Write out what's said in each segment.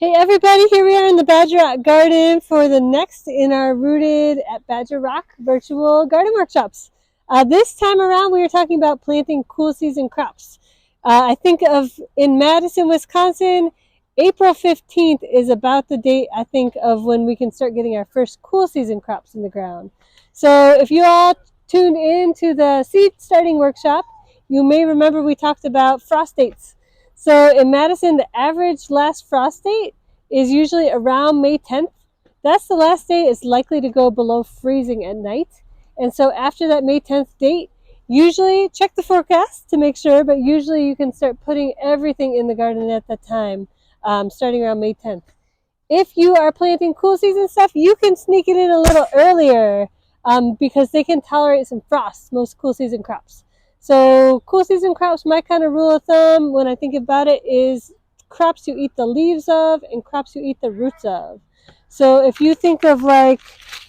Hey everybody, here we are in the Badger Rock Garden for the next in our Rooted at Badger Rock virtual garden workshops. This time around we are talking about planting cool season crops. I think of in Madison, Wisconsin, April 15th is about the date I think of when we can start getting our first cool season crops in the ground. So if you all tuned in to the seed starting workshop, you may remember we talked about frost dates. So in Madison, the average last frost date is usually around May 10th. That's the last day it's likely to go below freezing at night. And so after that May 10th date, usually check the forecast to make sure, but usually you can start putting everything in the garden at that time, starting around May 10th. If you are planting cool season stuff, you can sneak it in a little earlier because they can tolerate some frost, most cool season crops. So cool season crops, my kind of rule of thumb when I think about it is crops you eat the leaves of and crops you eat the roots of. So if you think of like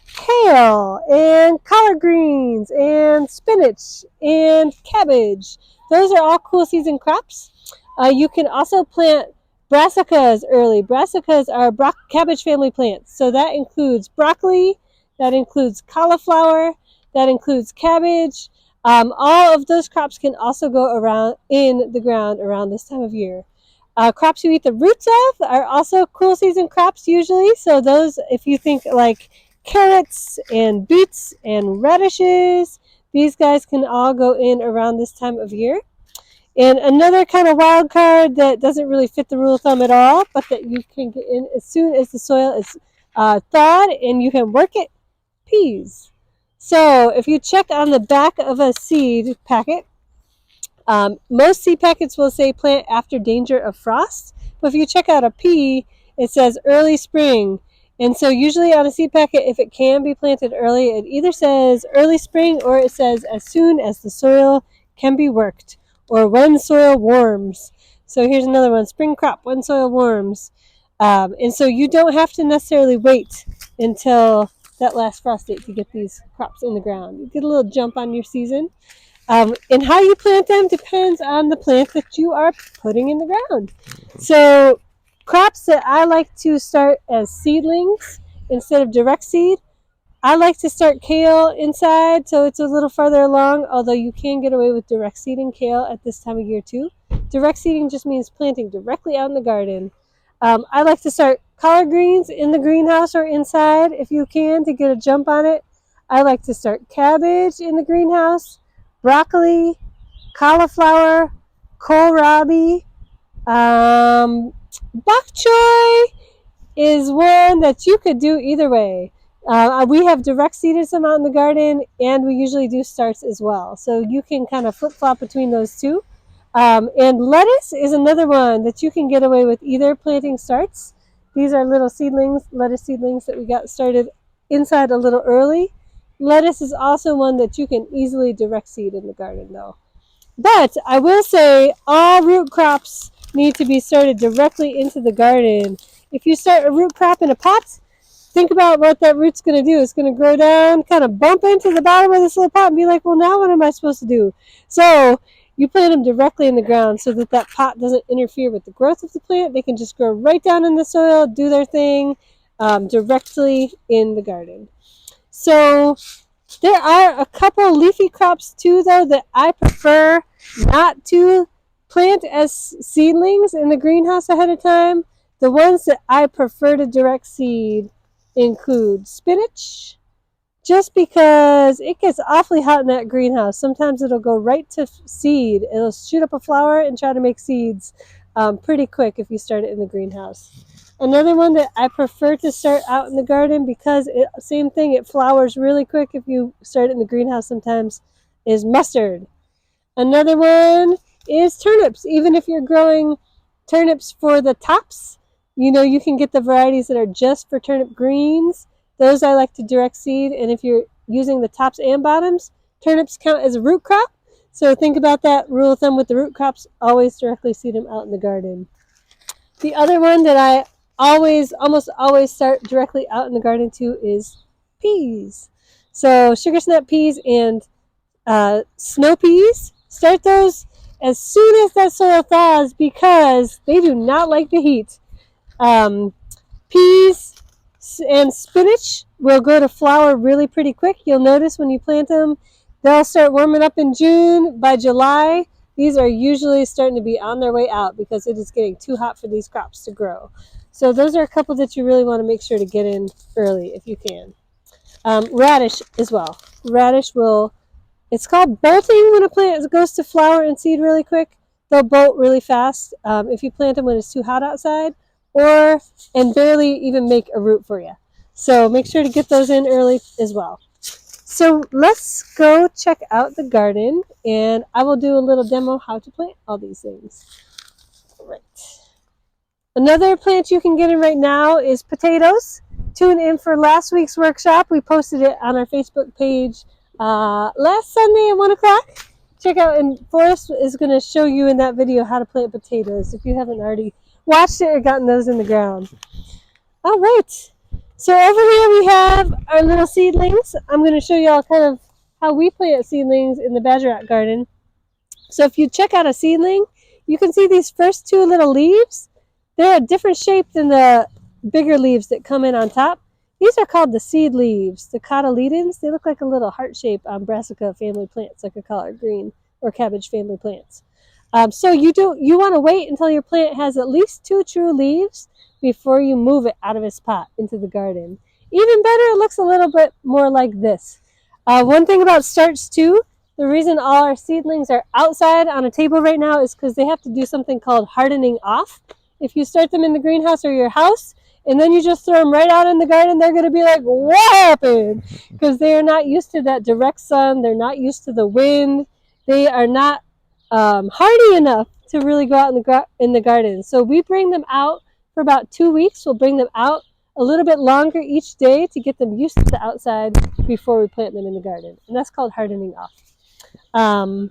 kale and collard greens and spinach and cabbage, those are all cool season crops. You can also plant brassicas early. Brassicas are cabbage family plants. So that includes broccoli, that includes cauliflower, that includes cabbage. All of those crops can also go around in the ground around this time of year. Crops you eat the roots of are also cool season crops usually. So those, if you think like carrots and beets and radishes, these guys can all go in around this time of year. And another kind of wild card that doesn't really fit the rule of thumb at all, but that you can get in as soon as the soil is thawed and you can work it, peas. So if you check on the back of a seed packet, most seed packets will say plant after danger of frost, but if you check out a pea, it says early spring. And so usually on a seed packet, if it can be planted early, it either says early spring or it says as soon as the soil can be worked, or when soil warms. So here's another one, spring crop, when soil warms. And so you don't have to necessarily wait until that last frost date to get these crops in the ground. You get a little jump on your season. And how you plant them depends on the plant that you are putting in the ground. So crops that I like to start as seedlings instead of direct seed, I like to start kale inside, so it's a little farther along, although you can get away with direct seeding kale at this time of year too. Direct seeding just means planting directly out in the garden. I like to start collard greens in the greenhouse or inside if you can to get a jump on it. I like to start cabbage in the greenhouse, broccoli, cauliflower, kohlrabi. Bok choy is one that you could do either way. We have direct seeded some out in the garden, and we usually do starts as well. So you can kind of flip flop between those two. And lettuce is another one that you can get away with either planting starts. These are little seedlings, lettuce seedlings that we got started inside a little early. Lettuce is also one that you can easily direct seed in the garden though. But I will say all root crops need to be started directly into the garden. If you start a root crop in a pot, think about what that root's going to do. It's going to grow down, kind of bump into the bottom of this little pot and be like, well, now what am I supposed to do? So you plant them directly in the ground so that that pot doesn't interfere with the growth of the plant. They can just grow right down in the soil, do their thing directly in the garden. So there are a couple leafy crops too, though, that I prefer not to plant as seedlings in the greenhouse ahead of time. The ones that I prefer to direct seed include spinach, just because it gets awfully hot in that greenhouse. Sometimes it'll go right to seed. It'll shoot up a flower and try to make seeds pretty quick if you start it in the greenhouse. Another one that I prefer to start out in the garden because same thing, it flowers really quick if you start it in the greenhouse sometimes, is mustard. Another one is turnips. Even if you're growing turnips for the tops, you can get the varieties that are just for turnip greens. Those I like to direct seed, and if you're using the tops and bottoms, turnips count as a root crop. So think about that rule of thumb with the root crops, always directly seed them out in the garden. The other one that I almost always start directly out in the garden too is peas. So sugar snap peas and snow peas, start those as soon as that soil thaws because they do not like the heat. Peas and spinach will go to flower really pretty quick. You'll notice when you plant them, they'll start warming up in June. By July, these are usually starting to be on their way out because it is getting too hot for these crops to grow. So those are a couple that you really want to make sure to get in early if you can. Radish as well. Radish will, it's called bolting when a plant goes to flower and seed really quick. They'll bolt really fast if you plant them when it's too hot outside, and barely even make a root for you. So make sure to get those in early as well. So let's go check out the garden, and I will do a little demo how to plant all these things. Right. Another plant you can get in right now is potatoes. Tune in for last week's workshop. We posted it on our Facebook page last Sunday at 1 o'clock. Check out, and Forrest is going to show you in that video how to plant potatoes if you haven't already watched it or gotten those in the ground. All right. So over here we have our little seedlings. I'm going to show you all kind of how we plant seedlings in the Badger Rock garden. So if you check out a seedling, you can see these first two little leaves. They're a different shape than the bigger leaves that come in on top. These are called the seed leaves, the cotyledons. They look like a little heart shape on brassica family plants, like a collard green or cabbage family plants. So you want to wait until your plant has at least 2 true leaves before you move it out of its pot into the garden. Even better, it looks a little bit more like this. One thing about starts too, the reason all our seedlings are outside on a table right now is because they have to do something called hardening off. If you start them in the greenhouse or your house, and then you just throw them right out in the garden, they're going to be like, what happened? Because they are not used to that direct sun. They're not used to the wind. They are not hardy enough to really go out in the garden. So we bring them out for about 2 weeks. We'll bring them out a little bit longer each day to get them used to the outside before we plant them in the garden. And that's called hardening off. When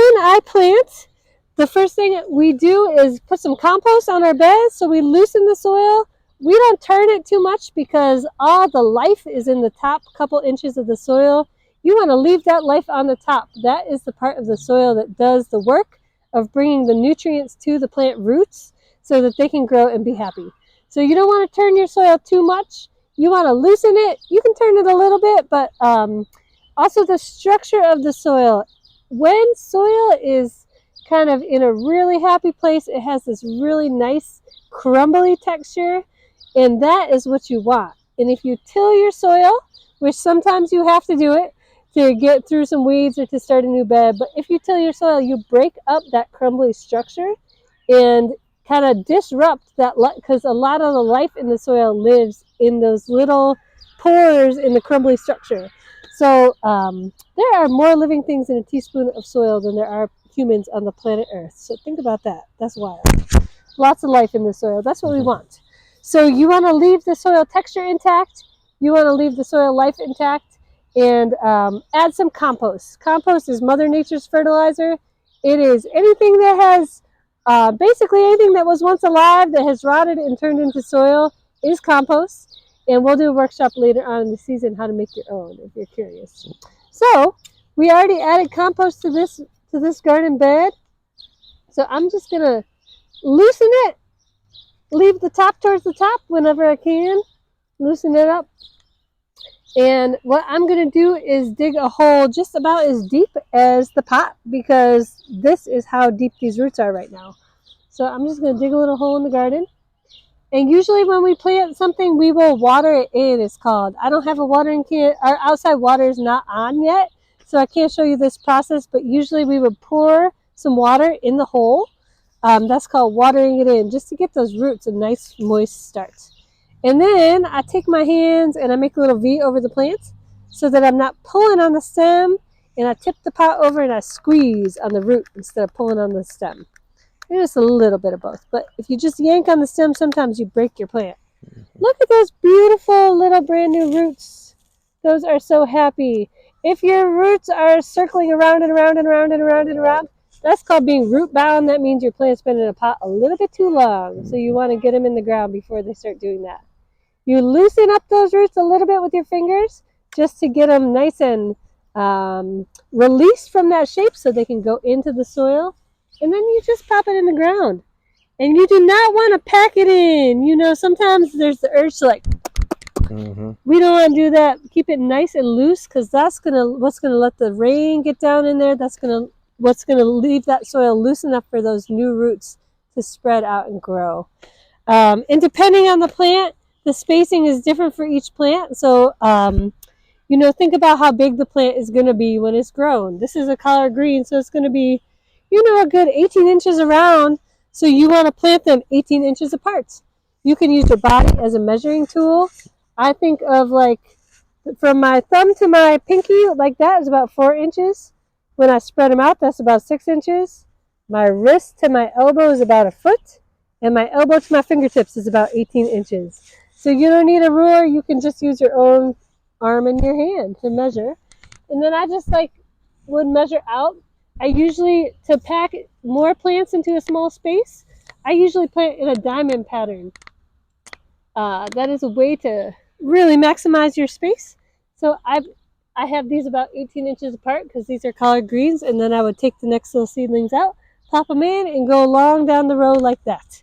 I plant, the first thing we do is put some compost on our beds so we loosen the soil. We don't turn it too much because all the life is in the top couple inches of the soil. You want to leave that life on the top. That is the part of the soil that does the work of bringing the nutrients to the plant roots so that they can grow and be happy. So you don't want to turn your soil too much. You want to loosen it. You can turn it a little bit, but also the structure of the soil. When soil is kind of in a really happy place, it has this really nice crumbly texture, and that is what you want. And if you till your soil, which sometimes you have to do it to get through some weeds or to start a new bed, but if you till your soil, you break up that crumbly structure and kind of disrupt that, because a lot of the life in the soil lives in those little pores in the crumbly structure. So there are more living things in a teaspoon of soil than there are humans on the planet Earth. So think about that. That's wild. Lots of life in the soil. That's what we want. So you want to leave the soil texture intact. You want to leave the soil life intact, and add some compost. Compost is Mother Nature's fertilizer. It is anything that has, basically anything that was once alive that has rotted and turned into soil is compost. And we'll do a workshop later on in the season how to make your own if you're curious. So we already added compost to this garden bed. So I'm just going to loosen it. Leave the top towards the top whenever I can. Loosen it up. And what I'm going to do is dig a hole just about as deep as the pot, because this is how deep these roots are right now. So I'm just going to dig a little hole in the garden. And usually when we plant something, we will water it in, it's called. I don't have a watering can. Our outside water is not on yet, so I can't show you this process, but usually we would pour some water in the hole. That's called watering it in, just to get those roots a nice moist start. And then I take my hands and I make a little V over the plant so that I'm not pulling on the stem, and I tip the pot over and I squeeze on the root instead of pulling on the stem. And just a little bit of both. But if you just yank on the stem, sometimes you break your plant. Look at those beautiful little brand new roots. Those are so happy. If your roots are circling around and around and around and around and around, that's called being root bound. That means your plant's been in a pot a little bit too long. So you want to get them in the ground before they start doing that. You loosen up those roots a little bit with your fingers just to get them nice and released from that shape so they can go into the soil. And then you just pop it in the ground. And you do not want to pack it in. You know, sometimes there's the urge to like, we don't want to do that. Keep it nice and loose because that's what's gonna let the rain get down in there. That's what's gonna leave that soil loose enough for those new roots to spread out and grow. And depending on the plant, the spacing is different for each plant. So, you know, think about how big the plant is going to be when it's grown. This is a collard green, so it's going to be, you know, a good 18 inches around. So you want to plant them 18 inches apart. You can use your body as a measuring tool. I think of like from my thumb to my pinky, like that is about 4 inches. When I spread them out, that's about 6 inches. My wrist to my elbow is about a foot. And my elbow to my fingertips is about 18 inches. So you don't need a ruler. You can just use your own arm and your hand to measure. And then I just like would measure out. I usually, to pack more plants into a small space, I usually plant in a diamond pattern. That is a way to really maximize your space. So I have these about 18 inches apart because these are collard greens, and then I would take the next little seedlings out, pop them in, and go along down the row like that.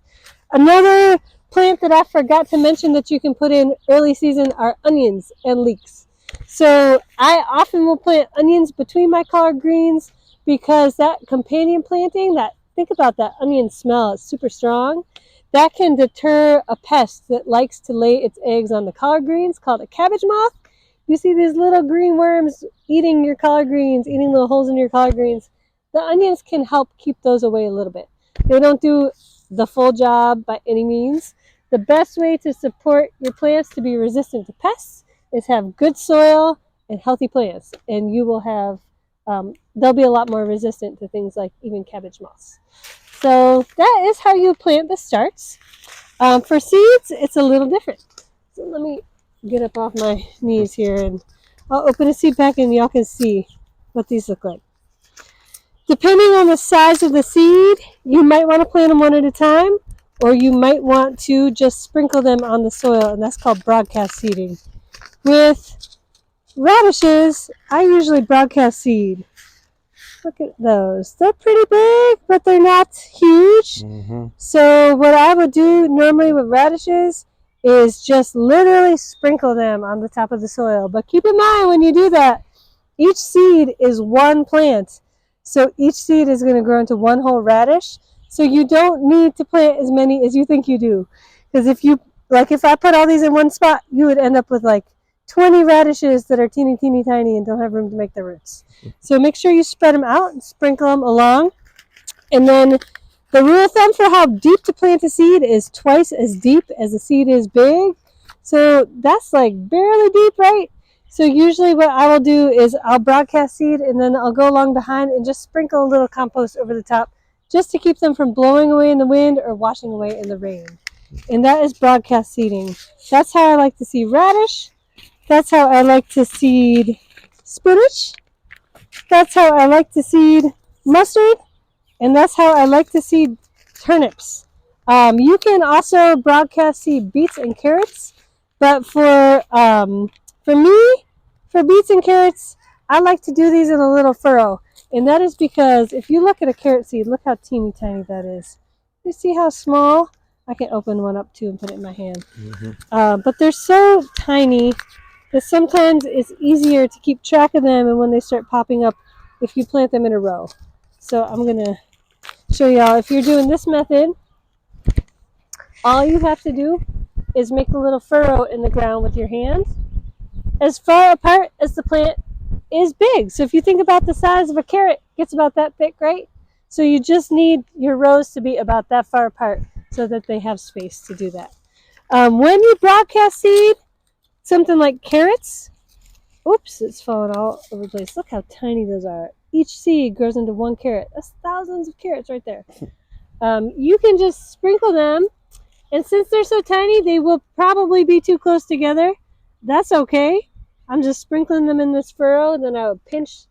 Another plant that I forgot to mention that you can put in early season are onions and leeks. So I often will plant onions between my collard greens because that companion planting, think about that onion smell, it's super strong. That can deter a pest that likes to lay its eggs on the collard greens called a cabbage moth. You see these little green worms eating your collard greens, eating little holes in your collard greens. The onions can help keep those away a little bit. They don't do the full job by any means. The best way to support your plants to be resistant to pests is have good soil and healthy plants, and you will have they'll be a lot more resistant to things like even cabbage moths. So that is how you plant the starts. For seeds, it's a little different. So let me get up off my knees here, and I'll open a seed pack and y'all can see what these look like. Depending on the size of the seed, you might want to plant them one at a time, or you might want to just sprinkle them on the soil, and that's called broadcast seeding. With radishes, I usually broadcast seed. Look at those. They're pretty big, but they're not huge. So what I would do normally with radishes is just literally sprinkle them on the top of the soil. But keep in mind when you do that, each seed is one plant. So each seed is going to grow into one whole radish. So you don't need to plant as many as you think you do. Because if I put all these in one spot, you would end up with like 20 radishes that are teeny tiny and don't have room to make their roots. So make sure you spread them out and sprinkle them along. And then the rule of thumb for how deep to plant a seed is twice as deep as the seed is big. So that's like barely deep, right? So usually what I will do is I'll broadcast seed and then I'll go along behind and just sprinkle a little compost over the top just to keep them from blowing away in the wind or washing away in the rain. And that is broadcast seeding. That's how I like to seed radish. That's how I like to seed spinach. That's how I like to seed mustard. And that's how I like to seed turnips. You can also broadcast seed beets and carrots. But for me, for beets and carrots, I like to do these in a little furrow. And that is because if you look at a carrot seed, look how teeny tiny that is. You see how small? I can open one up too and put it in my hand. But they're so tiny that sometimes it's easier to keep track of them and when they start popping up if you plant them in a row. So I'm going to show y'all. If you're doing this method, all you have to do is make a little furrow in the ground with your hand as far apart as the plant is big. So if you think about the size of a carrot, it gets about that thick, right? So you just need your rows to be about that far apart so that they have space to do that. When you broadcast seed, something like carrots, oops, it's falling all over the place. Look how tiny those are. Each seed grows into one carrot. That's thousands of carrots right there. You can just sprinkle them, and since they're so tiny, they will probably be too close together. That's okay. I'm just sprinkling them in this furrow, and then I would pinch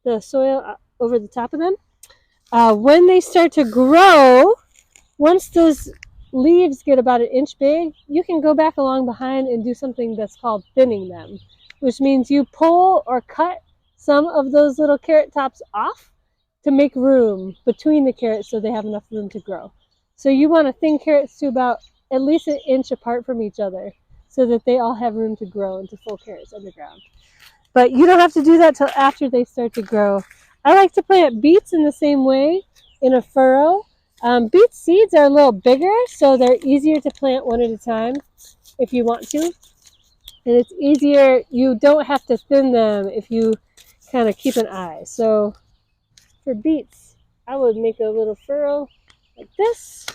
the soil over the top of them. When they start to grow, once those leaves get about an inch big, you can go back along behind and do something that's called thinning them, which means you pull or cut some of those little carrot tops off to make room between the carrots so they have enough room to grow. So you want to thin carrots to about at least an inch apart from each other so that they all have room to grow into full carrots underground. But you don't have to do that till after they start to grow. I like to plant beets in the same way in a furrow. Beet seeds are a little bigger, so they're easier to plant one at a time if you want to. And it's easier, you don't have to thin them if you kind of keep an eye. So for beets, I would make a little furrow like this.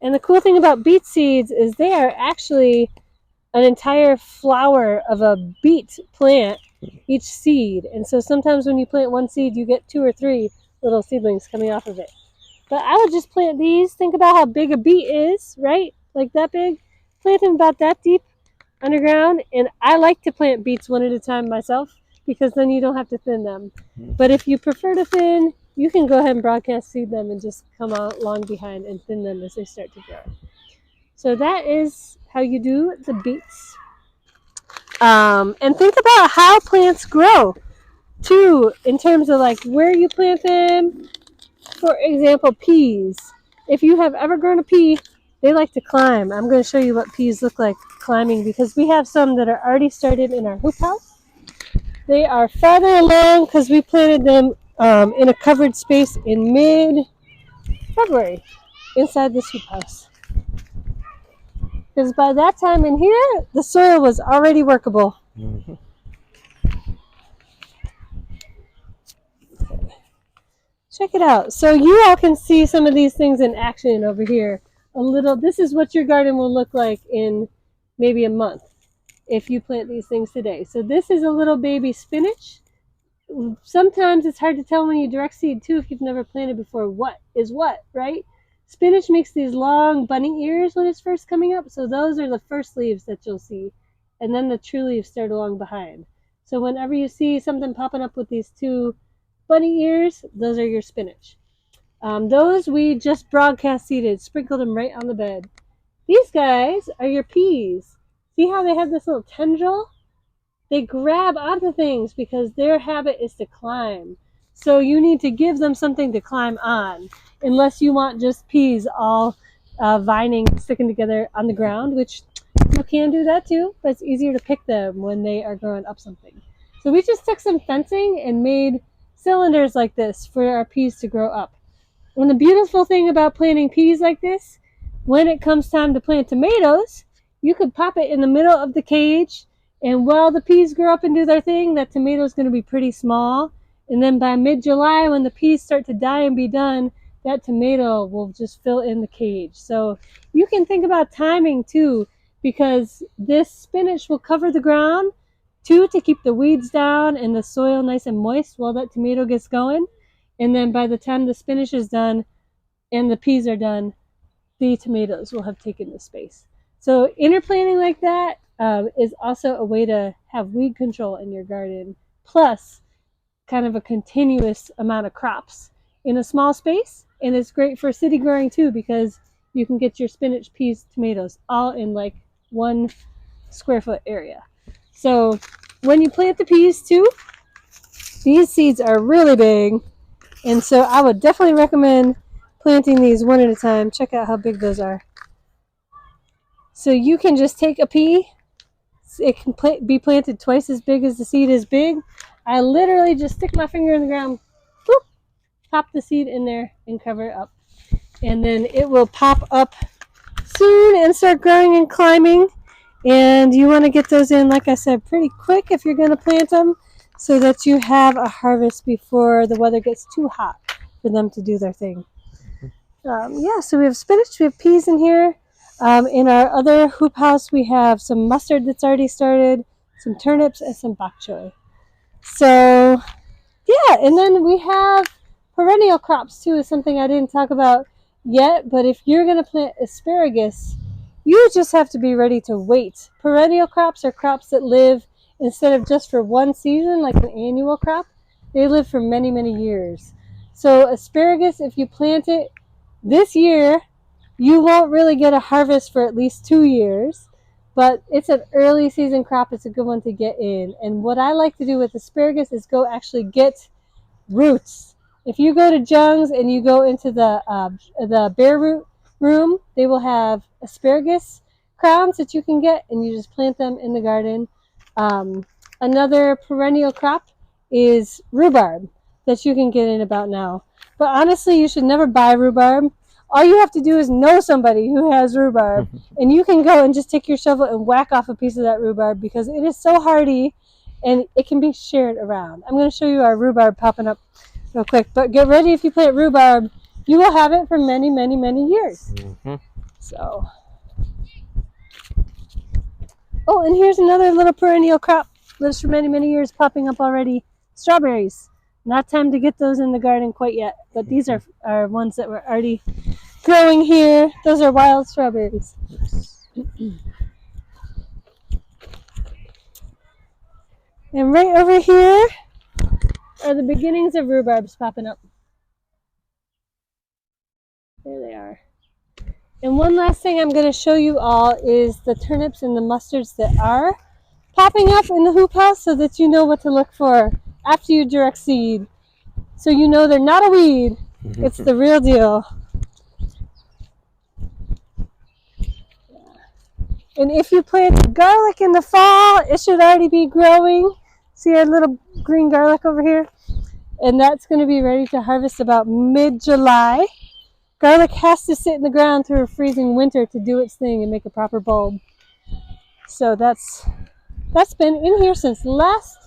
And the cool thing about beet seeds is they are actually an entire flower of a beet plant, each seed. And so sometimes when you plant one seed, you get 2 or 3 little seedlings coming off of it. But I would just plant these. Think about how big a beet is, right? Like that big. Plant them about that deep underground. And I like to plant beets one at a time myself because then you don't have to thin them. But if you prefer to thin, you can go ahead and broadcast seed them and just come out long behind and thin them as they start to grow. So that is how you do the beets. And think about how plants grow too, in terms of like where you plant them. For example, peas. If you have ever grown a pea, they like to climb. I'm going to show you what peas look like climbing because we have some that are already started in our hoop house. They are farther along because we planted them in a covered space in mid-February inside this hoop house. Because by that time in here, the soil was already workable. Mm-hmm. Check it out. So you all can see some of these things in action over here. This is what your garden will look like in maybe a month if you plant these things today. So this is a little baby spinach. Sometimes it's hard to tell when you direct seed too if you've never planted before what is what, right? Spinach makes these long bunny ears when it's first coming up. So those are the first leaves that you'll see. And then the true leaves start along behind. So whenever you see something popping up with these 2 bunny ears, those are your spinach. Those we just broadcast seeded, sprinkled them right on the bed. These guys are your peas. See how they have this little tendril? They grab onto things because their habit is to climb. So you need to give them something to climb on, unless you want just peas all vining, sticking together on the ground, which you can do that too, but it's easier to pick them when they are growing up something. So we just took some fencing and made cylinders like this for our peas to grow up. And the beautiful thing about planting peas like this, when it comes time to plant tomatoes, you could pop it in the middle of the cage, and while the peas grow up and do their thing, that tomato is going to be pretty small. And then by mid-July, when the peas start to die and be done, that tomato will just fill in the cage. So you can think about timing too, because this spinach will cover the ground too, to keep the weeds down and the soil nice and moist while that tomato gets going. And then by the time the spinach is done and the peas are done, the tomatoes will have taken the space. So interplanting like that is also a way to have weed control in your garden, plus kind of a continuous amount of crops in a small space. And it's great for city growing too, because you can get your spinach, peas, tomatoes all in like 1 square foot area. So when you plant the peas too, these seeds are really big. And so I would definitely recommend planting these one at a time. Check out how big those are. So you can just take a pea. It can be planted twice as big as the seed is big. I literally just stick my finger in the ground, boop, pop the seed in there and cover it up. And then it will pop up soon and start growing and climbing. And you want to get those in, like I said, pretty quick if you're going to plant them, so that you have a harvest before the weather gets too hot for them to do their thing. So we have spinach, we have peas in here. In our other hoop house, we have some mustard that's already started, some turnips, and some bok choy. So, yeah, and then we have perennial crops too, is something I didn't talk about yet, but if you're going to plant asparagus, you just have to be ready to wait. Perennial crops are crops that live, instead of just for one season, like an annual crop, they live for many, many years. So asparagus, if you plant it this year, you won't really get a harvest for at least 2 years, but it's an early season crop. It's a good one to get in. And what I like to do with asparagus is go actually get roots. If you go to Jung's and you go into the bare root room, they will have asparagus crowns that you can get, and you just plant them in the garden. Another perennial crop is rhubarb that you can get in about now. But honestly, you should never buy rhubarb. All you have to do is know somebody who has rhubarb, and you can go and just take your shovel and whack off a piece of that rhubarb because it is so hardy and it can be shared around. I'm going to show you our rhubarb popping up real quick, but get ready. If you plant rhubarb, you will have it for many, many, many years. So, oh, and here's another little perennial crop, lives for many, many years, popping up already. Strawberries. Not time to get those in the garden quite yet, but these are ones that were already growing here. Those are wild strawberries. And right over here are the beginnings of rhubarbs popping up. There they are. And one last thing I'm going to show you all is the turnips and the mustards that are popping up in the hoop house so that you know what to look for after you direct seed. So you know they're not a weed. It's the real deal. And if you plant garlic in the fall, it should already be growing. See our little green garlic over here? And that's going to be ready to harvest about mid-July. Garlic has to sit in the ground through a freezing winter to do its thing and make a proper bulb. So that's been in here since last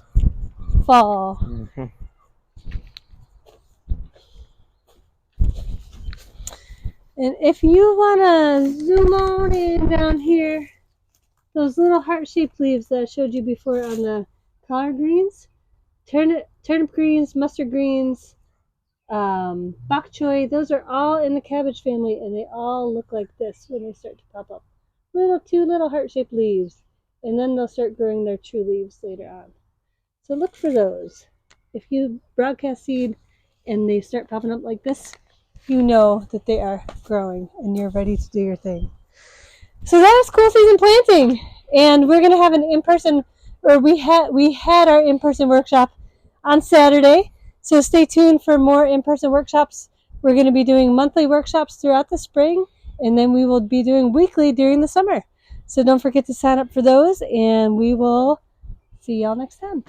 fall. And if you want to zoom on in down here, those little heart-shaped leaves that I showed you before on the collard greens, turnip greens, mustard greens, bok choy, those are all in the cabbage family, and they all look like this when they start to pop up. Two little heart-shaped leaves, and then they'll start growing their true leaves later on. So look for those. If you broadcast seed and they start popping up like this, you know that they are growing and you're ready to do your thing. So that was Cool Season Planting, and we're going to have an in-person, or we had our in-person workshop on Saturday. So stay tuned for more in-person workshops. We're going to be doing monthly workshops throughout the spring, and then we will be doing weekly during the summer. So don't forget to sign up for those, and we will see y'all next time.